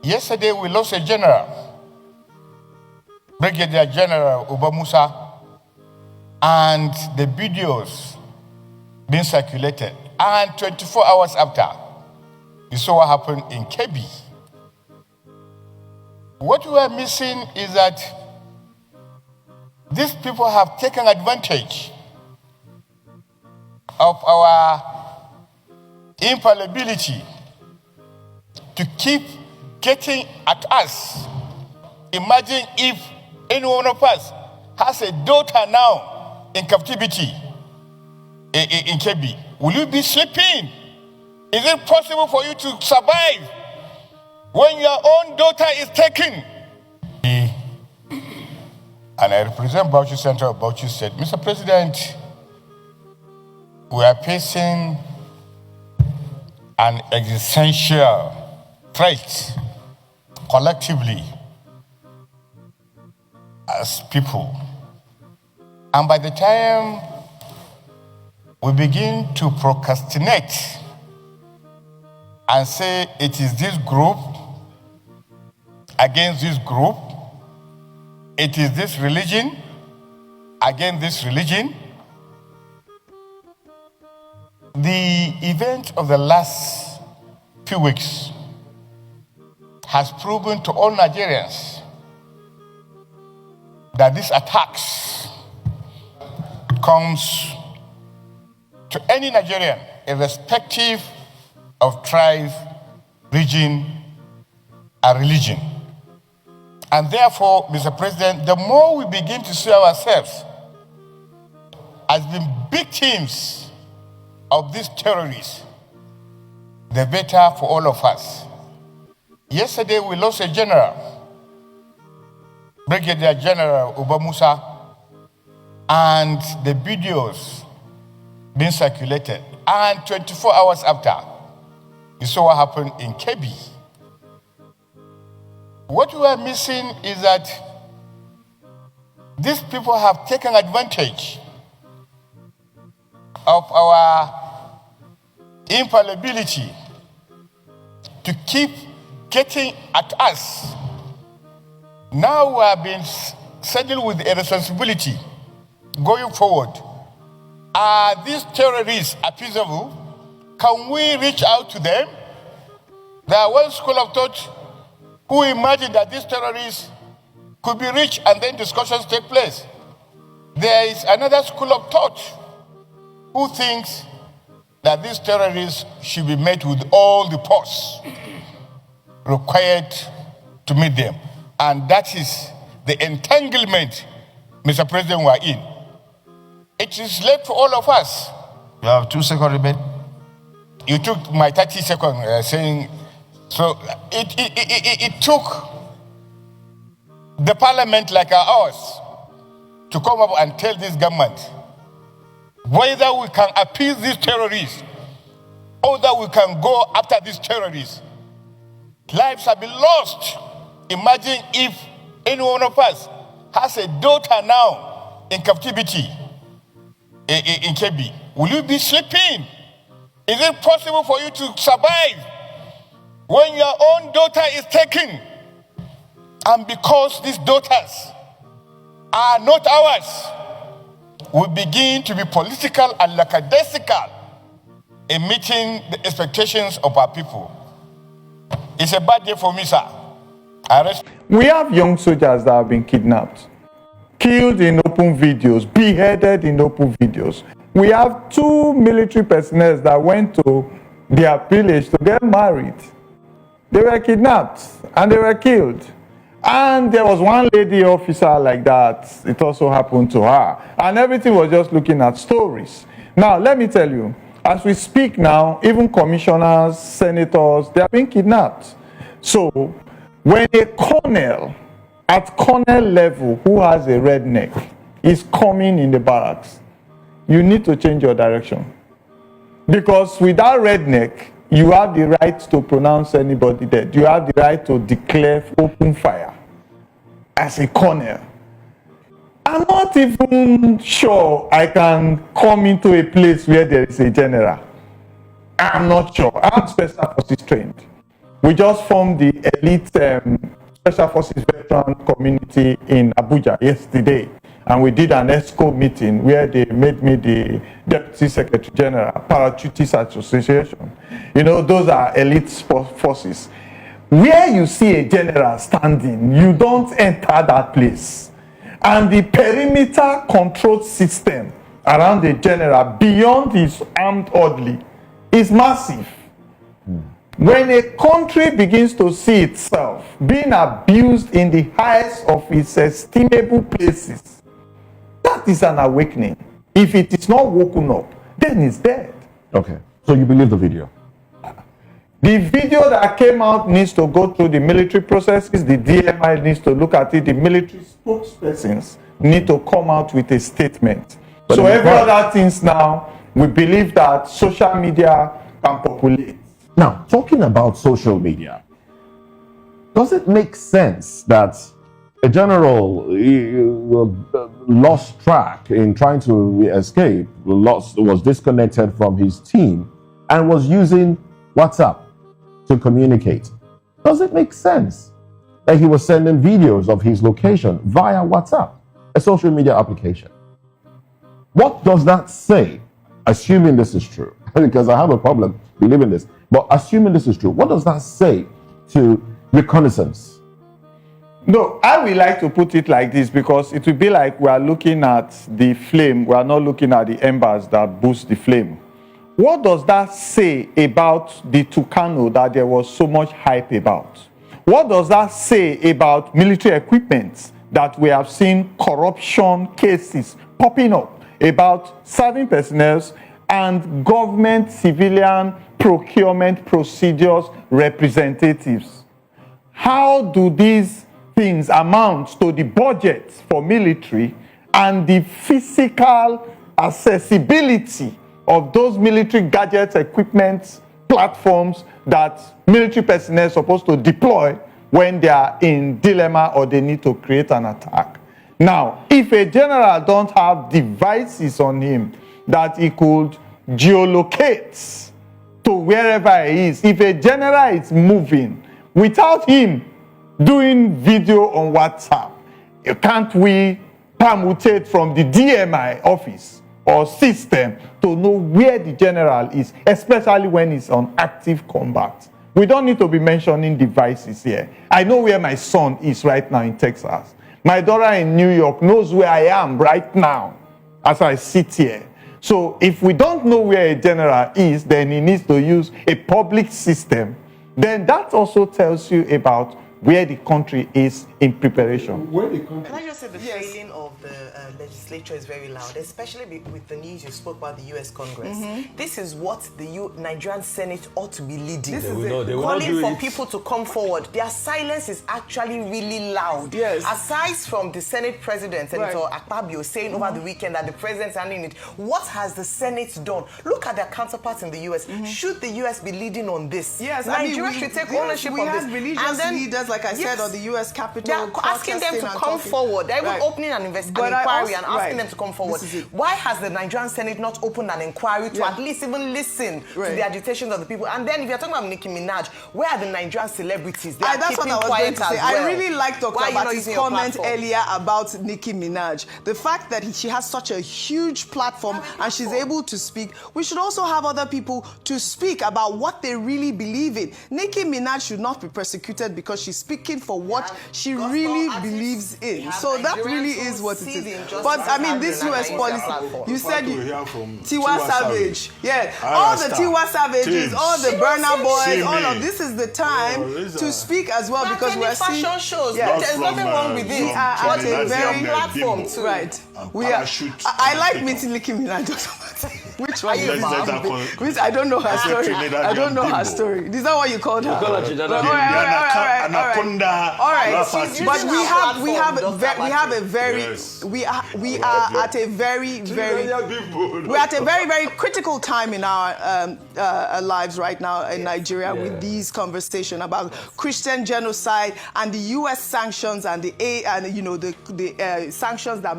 Yesterday we lost a general, Brigadier General Musa, and the videos being circulated. And 24 hours after, you saw what happened in Kebbi. What we are missing is that these people have taken advantage of our infallibility to keep getting at us. Imagine if any one of us has a daughter now in captivity in Kebbi. Will you be sleeping? Is it possible for you to survive when your own daughter is taken? And I represent Bauchi Central. Bauchi said, Mr. President, we are facing an existential threat collectively as people. And by the time we begin to procrastinate and say it is this group against this group, it is this religion against this religion, the event of the last few weeks has proven to all Nigerians that these attacks comes to any Nigerian, irrespective of tribe, region, and religion. And therefore, Mr. President, the more we begin to see ourselves as being victims of these terrorists, the better for all of us. Yesterday, we lost a general, Brigadier General Musa, and the videos being circulated. And 24 hours after, you saw what happened in Kebbi. What we are missing is that these people have taken advantage of our infallibility to keep getting at us. Now we are being saddled with a responsibility going forward. Are these terrorists appeasable? Can we reach out to them? There are one school of thought who imagined that these terrorists could be reached and then discussions take place. There is another school of thought who thinks that these terrorists should be met with all the force required to meet them. And that is the entanglement, Mr. President, we are in. It is late for all of us. You have 2 seconds remaining. You took my 30 seconds saying, so it took the parliament like ours to come up and tell this government whether we can appease these terrorists or that we can go after these terrorists. Lives have been lost. Imagine if any one of us has a daughter now in captivity in Kebbi. Will you be sleeping? Is it possible for you to survive when your own daughter is taken? And because these daughters are not ours, we begin to be political and lackadaisical in meeting the expectations of our people. It's a bad day for me, sir. We have young soldiers that have been kidnapped, killed in open videos, beheaded in open videos. We have 2 military personnel that went to their village to get married. They were kidnapped and they were killed. And there was one lady officer like that. It also happened to her. And everything was just looking at stories. Now, let me tell you, as we speak now, even commissioners, senators, they are being kidnapped. So, when a colonel, at colonel level, who has a red neck, is coming in the barracks, you need to change your direction. Because with that red neck, you have the right to pronounce anybody dead. You have the right to declare open fire as a colonel. I'm not even sure I can come into a place where there is a general. I'm not sure. I'm special forces trained. We just formed the elite Special Forces veteran community in Abuja yesterday. And we did an ESCO meeting where they made me the Deputy Secretary General, Parachutists Association. You know, those are elite forces. Where you see a general standing, you don't enter that place. And the perimeter control system around the general, beyond his armed orderly, is massive. When a country begins to see itself being abused in the highest of its estimable places, that is an awakening. If it is not woken up, then it's dead. Okay, so you believe the video? The video that came out needs to go through the military processes. The DMI needs to look at it. The military spokespersons need to come out with a statement. But so every other things now, we believe that social media can populate. Now, talking about social media, does it make sense that a general lost track in trying to escape, was disconnected from his team and was using WhatsApp to communicate? Does it make sense that he was sending videos of his location via WhatsApp, a social media application? What does that say, assuming this is true? Because I have a problem believing this. But assuming this is true, what does that say to reconnaissance? No, I would like to put it like this, because it will be like we are looking at the flame. We are not looking at the embers that boost the flame. What does that say about the Tucano that there was so much hype about? What does that say about military equipment that we have seen corruption cases popping up about serving personnel and government civilian procurement procedures representatives? How do these things amount to the budget for military and the physical accessibility of those military gadgets, equipment, platforms that military personnel are supposed to deploy when they are in dilemma or they need to create an attack? Now, if a general don't have devices on him that he could geolocate to wherever he is, if a general is moving without him doing video on WhatsApp, can't we permutate from the DMI office or system to know where the general is, especially when he's on active combat? We don't need to be mentioning devices here. I know where my son is right now in Texas. My daughter in New York knows where I am right now as I sit here. So if we don't know where a general is, then he needs to use a public system. Then that also tells you about where the country is in preparation. Can I just say the failing of the legislature is very loud, especially with the news you spoke about the U.S. Congress. This is what the Nigerian Senate ought to be leading. This is calling for people to come forward. Their silence is actually really loud. Yes. Aside from the Senate President, Senator Akpabio, saying over the weekend that the president's handling it, what has the Senate done? Look at their counterparts in the U.S. Should the U.S. be leading on this? Yes, Nigeria should take ownership of this. We have religious leaders, like I said, on the U.S. Capitol. They're asking them to come forward. They're even opening an inquiry and asking them to come forward. Why has the Nigerian Senate not opened an inquiry to at least even listen to the agitations of the people? And then if you're talking about Nicki Minaj, where are the Nigerian celebrities? They are that's keeping what I was quiet going to say. as well. I really like Dr. Abati's comment earlier about Nicki Minaj. The fact that she has such a huge platform and she's able to speak, we should also have other people to speak about what they really believe in. Nicki Minaj should not be persecuted because she's speaking for what she really believes in. So that really is what it is. But I mean, this US policy, you said Tiwa Savage. Yeah, all the Tiwa Savages, all the Burna Boys, all of this is the time to speak as well, because we're seeing fashion shows. There's nothing wrong with this. We are at a very platform too. Right. We are. I like meeting Nicki Minaj. Which one is this? Which I don't know her story. I don't know her story. Is that what you called her? All right. But we are at a very critical time in our lives right now in Nigeria with these conversations about Christian genocide and the U.S. sanctions and the sanctions that